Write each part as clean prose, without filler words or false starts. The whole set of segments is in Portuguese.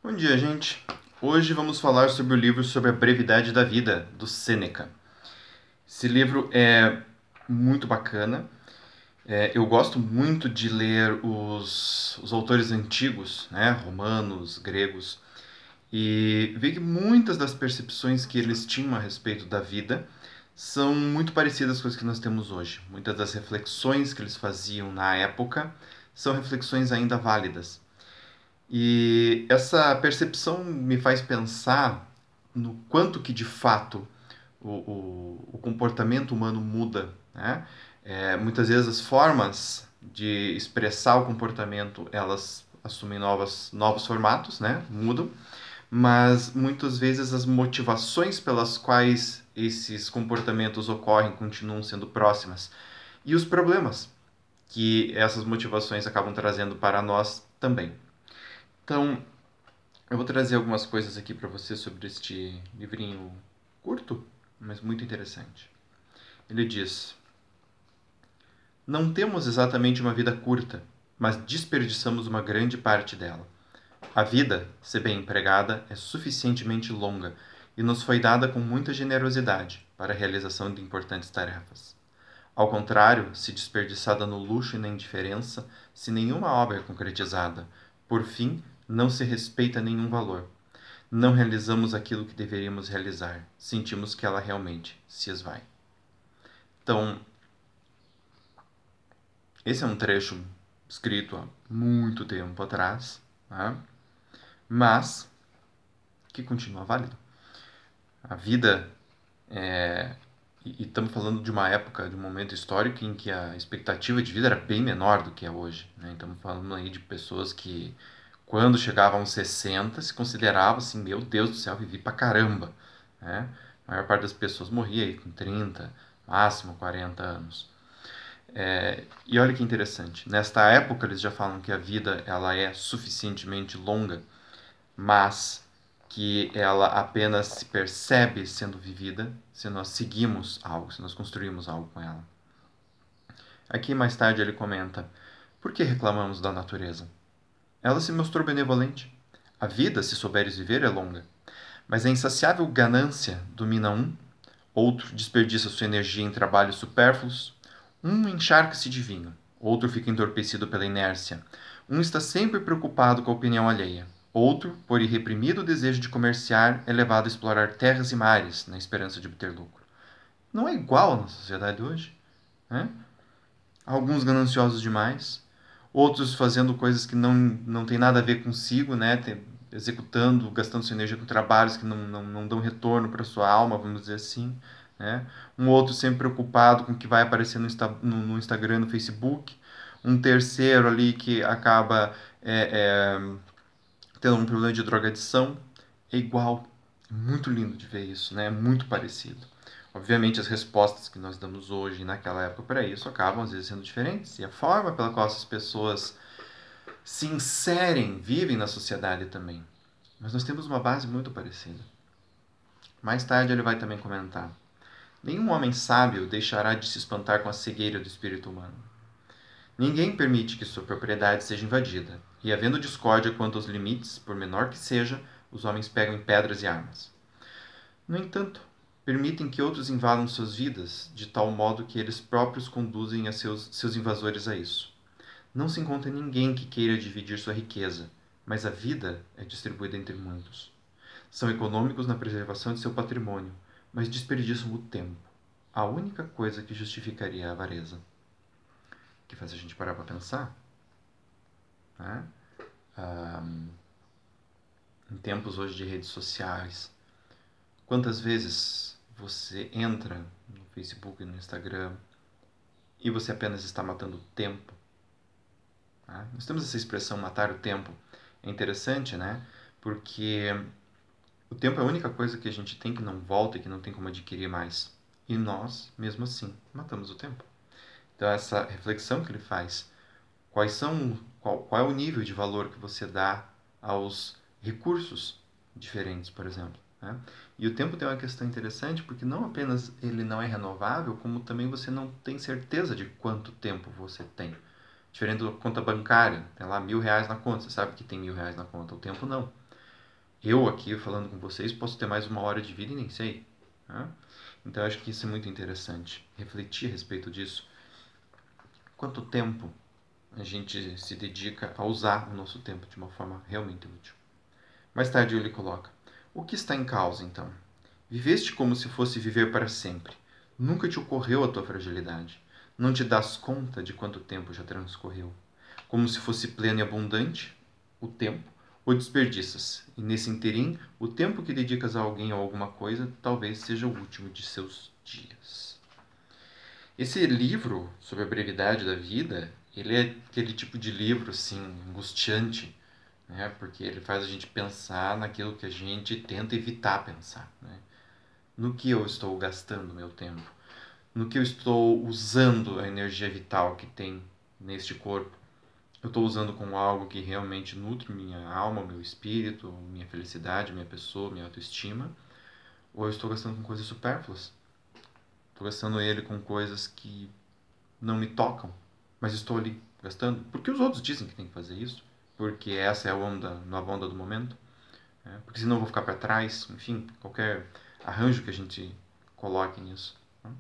Bom dia, gente. Hoje vamos falar sobre o livro sobre a brevidade da vida, do Sêneca. Esse livro é muito bacana. Eu gosto muito de ler os autores antigos, né, romanos, gregos, e ver que muitas das percepções que eles tinham a respeito da vida são muito parecidas com as que nós temos hoje. Muitas das reflexões que eles faziam na época são reflexões ainda válidas. E essa percepção me faz pensar no quanto que de fato o comportamento humano muda, né? Muitas vezes as formas de expressar o comportamento elas assumem novos formatos, né? Mudam, mas muitas vezes as motivações pelas quais esses comportamentos ocorrem continuam sendo próximas. E os problemas que essas motivações acabam trazendo para nós também. Então, eu vou trazer algumas coisas aqui para você sobre este livrinho curto, mas muito interessante. Ele diz: Não temos exatamente uma vida curta, mas desperdiçamos uma grande parte dela. A vida, se bem empregada, é suficientemente longa e nos foi dada com muita generosidade para a realização de importantes tarefas. Ao contrário, se desperdiçada no luxo e na indiferença, se nenhuma obra é concretizada, por fim, não se respeita nenhum valor. Não realizamos aquilo que deveríamos realizar. Sentimos que ela realmente se esvai. Então, esse é um trecho escrito há muito tempo atrás, né? Mas que continua válido. A vida é. E estamos falando de uma época, de um momento histórico em que a expectativa de vida era bem menor do que é hoje, né? Estamos falando aí de pessoas que, quando chegavam aos 60, se consideravam assim: meu Deus do céu, vivi pra caramba, né? A maior parte das pessoas morria aí com 30, máximo 40 anos. E olha que interessante, nesta época eles já falam que a vida ela é suficientemente longa, mas que ela apenas se percebe sendo vivida se nós seguimos algo, se nós construímos algo com ela. Aqui mais tarde ele comenta: Por que reclamamos da natureza? Ela se mostrou benevolente. A vida, se souberes viver, é longa, mas a insaciável ganância domina um, outro desperdiça sua energia em trabalhos supérfluos, um encharca-se de vinho, outro fica entorpecido pela inércia, um está sempre preocupado com a opinião alheia, outro, por irreprimido desejo de comerciar, é levado a explorar terras e mares na esperança de obter lucro. Não é igual na sociedade hoje, né? Alguns gananciosos demais, outros fazendo coisas que não tem nada a ver consigo, né? Executando, gastando sua energia com trabalhos que não dão retorno para sua alma, vamos dizer assim. Né? Um outro sempre preocupado com o que vai aparecer no Instagram, no Facebook. Um terceiro ali que acaba tendo um problema de drogadição. É igual. É muito lindo de ver isso, né? É muito parecido. Obviamente, as respostas que nós damos hoje e naquela época para isso acabam às vezes sendo diferentes. E a forma pela qual essas pessoas se inserem, vivem na sociedade também. Mas nós temos uma base muito parecida. Mais tarde ele vai também comentar: Nenhum homem sábio deixará de se espantar com a cegueira do espírito humano. Ninguém permite que sua propriedade seja invadida, e havendo discórdia quanto aos limites, por menor que seja, os homens pegam em pedras e armas. No entanto, permitem que outros invadam suas vidas, de tal modo que eles próprios conduzem a seus invasores a isso. Não se encontra ninguém que queira dividir sua riqueza, mas a vida é distribuída entre muitos. São econômicos na preservação de seu patrimônio, mas desperdiçam o tempo, a única coisa que justificaria a avareza. Que faz a gente parar para pensar, né? Ah, em tempos hoje de redes sociais, quantas vezes você entra no Facebook e no Instagram e você apenas está matando tempo? Né? Nós temos essa expressão matar o tempo. É interessante, né? Porque o tempo é a única coisa que a gente tem que não volta e que não tem como adquirir mais. E nós, mesmo assim, matamos o tempo. Então, essa reflexão que ele faz, qual é o nível de valor que você dá aos recursos diferentes, por exemplo. Né? E o tempo tem uma questão interessante porque não apenas ele não é renovável, como também você não tem certeza de quanto tempo você tem. Diferente da conta bancária, tem lá R$ 1.000 na conta, você sabe que tem R$ 1.000 na conta, o tempo não. Eu aqui falando com vocês posso ter mais 1 hora de vida e nem sei. Né? Então eu acho que isso é muito interessante, refletir a respeito disso. Quanto tempo a gente se dedica a usar o nosso tempo de uma forma realmente útil? Mais tarde ele coloca: o que está em causa então? Viveste como se fosse viver para sempre. Nunca te ocorreu a tua fragilidade. Não te das conta de quanto tempo já transcorreu. Como se fosse pleno e abundante o tempo, o desperdiças. E nesse interim, o tempo que dedicas a alguém ou alguma coisa talvez seja o último de seus dias. Esse livro sobre a brevidade da vida, ele é aquele tipo de livro assim angustiante, né? Porque ele faz a gente pensar naquilo que a gente tenta evitar pensar, né? No que eu estou gastando meu tempo, no que eu estou usando a energia vital que tem neste corpo. Eu estou usando com algo que realmente nutre minha alma, meu espírito, minha felicidade, minha pessoa, minha autoestima, ou eu estou gastando com coisas supérfluas? Estou gastando ele com coisas que não me tocam, mas estou ali gastando porque os outros dizem que tem que fazer isso, porque essa é a onda, nova onda do momento, né? Porque senão eu vou ficar para trás, enfim, qualquer arranjo que a gente coloque nisso, né?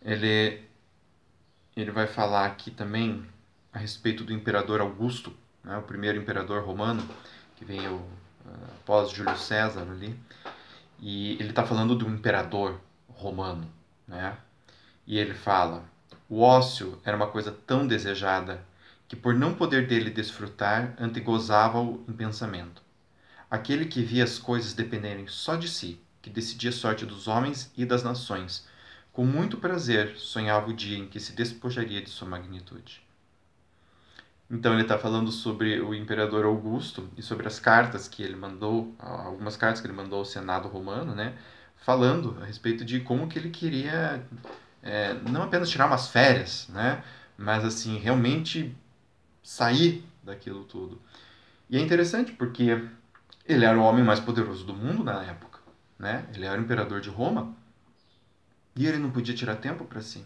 Ele, ele vai falar aqui também a respeito do imperador Augusto, né, o primeiro imperador romano, que veio após Júlio César ali, e ele está falando do imperador romano, né? E ele fala: o ócio era uma coisa tão desejada que, por não poder dele desfrutar, antegozava-o em pensamento. Aquele que via as coisas dependerem só de si, que decidia a sorte dos homens e das nações, com muito prazer sonhava o dia em que se despojaria de sua magnitude. Então ele está falando sobre o imperador Augusto e sobre as cartas que ele mandou, algumas cartas que ele mandou ao Senado romano, né, falando a respeito de como que ele queria não apenas tirar umas férias, né, mas assim realmente sair daquilo tudo. E é interessante porque ele era o homem mais poderoso do mundo na época, né? Ele era o imperador de Roma e ele não podia tirar tempo para si.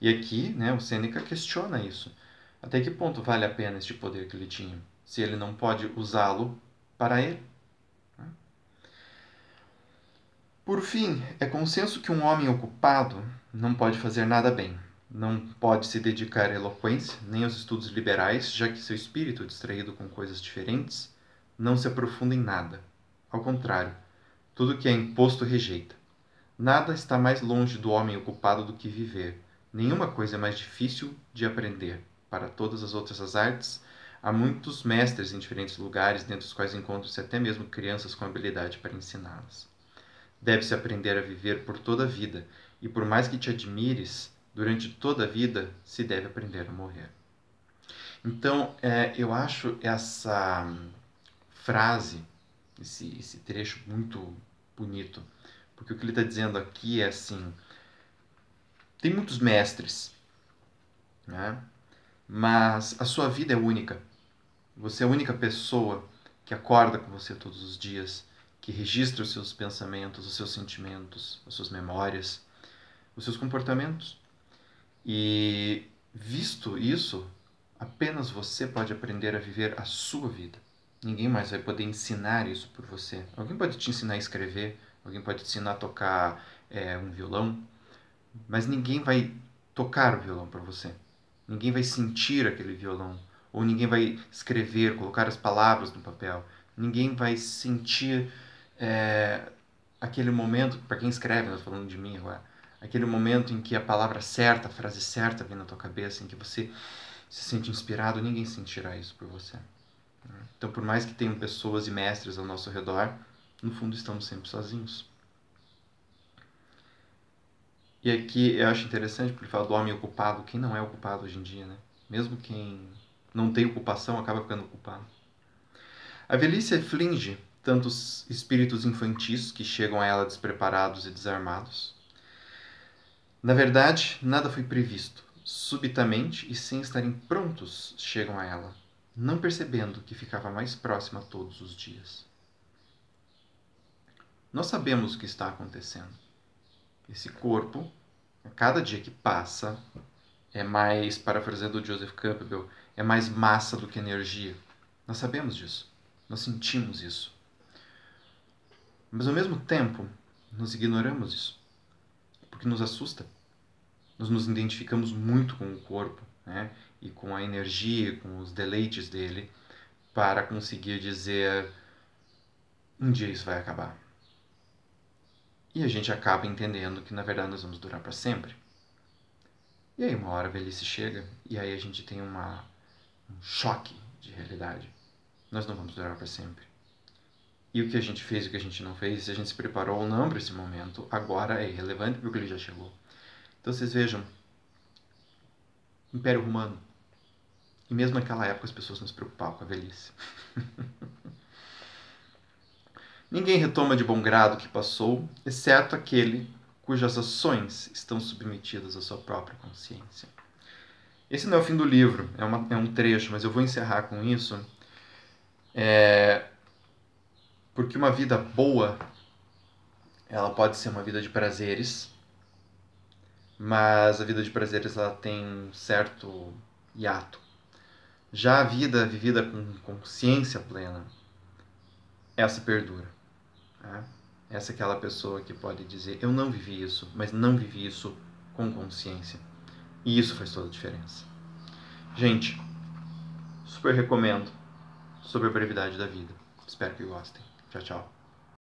E aqui, né, o Sêneca questiona isso. Até que ponto vale a pena este poder que ele tinha, se ele não pode usá-lo para ele? Por fim, é consenso que um homem ocupado não pode fazer nada bem. Não pode se dedicar à eloquência, nem aos estudos liberais, já que seu espírito, distraído com coisas diferentes, não se aprofunda em nada. Ao contrário, tudo que é imposto rejeita. Nada está mais longe do homem ocupado do que viver. Nenhuma coisa é mais difícil de aprender. Para todas as outras artes, há muitos mestres em diferentes lugares, dentre os quais encontram-se até mesmo crianças com habilidade para ensiná-las. Deve-se aprender a viver por toda a vida, e por mais que te admires, durante toda a vida se deve aprender a morrer. Então, eu acho essa frase, esse trecho muito bonito, porque o que ele está dizendo aqui é assim: tem muitos mestres, né? Mas a sua vida é única. Você é a única pessoa que acorda com você todos os dias, que registra os seus pensamentos, os seus sentimentos, as suas memórias, os seus comportamentos. E visto isso, apenas você pode aprender a viver a sua vida. Ninguém mais vai poder ensinar isso por você. Alguém pode te ensinar a escrever, alguém pode te ensinar a tocar um violão, mas ninguém vai tocar o violão para você. Ninguém vai sentir aquele violão, ou ninguém vai escrever, colocar as palavras no papel. Ninguém vai sentir aquele momento, para quem escreve, nós falando de mim agora, aquele momento em que a palavra certa, a frase certa vem na tua cabeça, em que você se sente inspirado, ninguém sentirá isso por você. Então, por mais que tenham pessoas e mestres ao nosso redor, no fundo estamos sempre sozinhos. E aqui eu acho interessante porque ele fala do homem ocupado. Quem não é ocupado hoje em dia, né? Mesmo quem não tem ocupação acaba ficando ocupado. A velhice aflige tantos espíritos infantis que chegam a ela despreparados e desarmados. Na verdade, nada foi previsto. Subitamente e sem estarem prontos, chegam a ela, não percebendo que ficava mais próxima todos os dias. Nós sabemos o que está acontecendo. Esse corpo, a cada dia que passa, é mais, parafraseando o Joseph Campbell, é mais massa do que energia. Nós sabemos disso. Nós sentimos isso. Mas ao mesmo tempo, nós ignoramos isso, porque nos assusta. Nós nos identificamos muito com o corpo, né? E com a energia, com os deleites dele, para conseguir dizer: um dia isso vai acabar. E a gente acaba entendendo que na verdade nós vamos durar para sempre. E aí uma hora a velhice chega e aí a gente tem um choque de realidade. Nós não vamos durar para sempre. E o que a gente fez e o que a gente não fez, se a gente se preparou ou não para esse momento, agora é irrelevante porque ele já chegou. Então vocês vejam, Império Romano. E mesmo naquela época as pessoas não se preocupavam com a velhice. Ninguém retoma de bom grado o que passou, exceto aquele cujas ações estão submetidas à sua própria consciência. Esse não é o fim do livro, é um trecho, mas eu vou encerrar com isso. Porque uma vida boa, ela pode ser uma vida de prazeres, mas a vida de prazeres ela tem um certo hiato. Já a vida vivida com consciência plena, essa perdura. Né? Essa é aquela pessoa que pode dizer: eu não vivi isso, mas não vivi isso com consciência. E isso faz toda a diferença. Gente, super recomendo sobre a brevidade da vida. Espero que gostem. Tchau, tchau.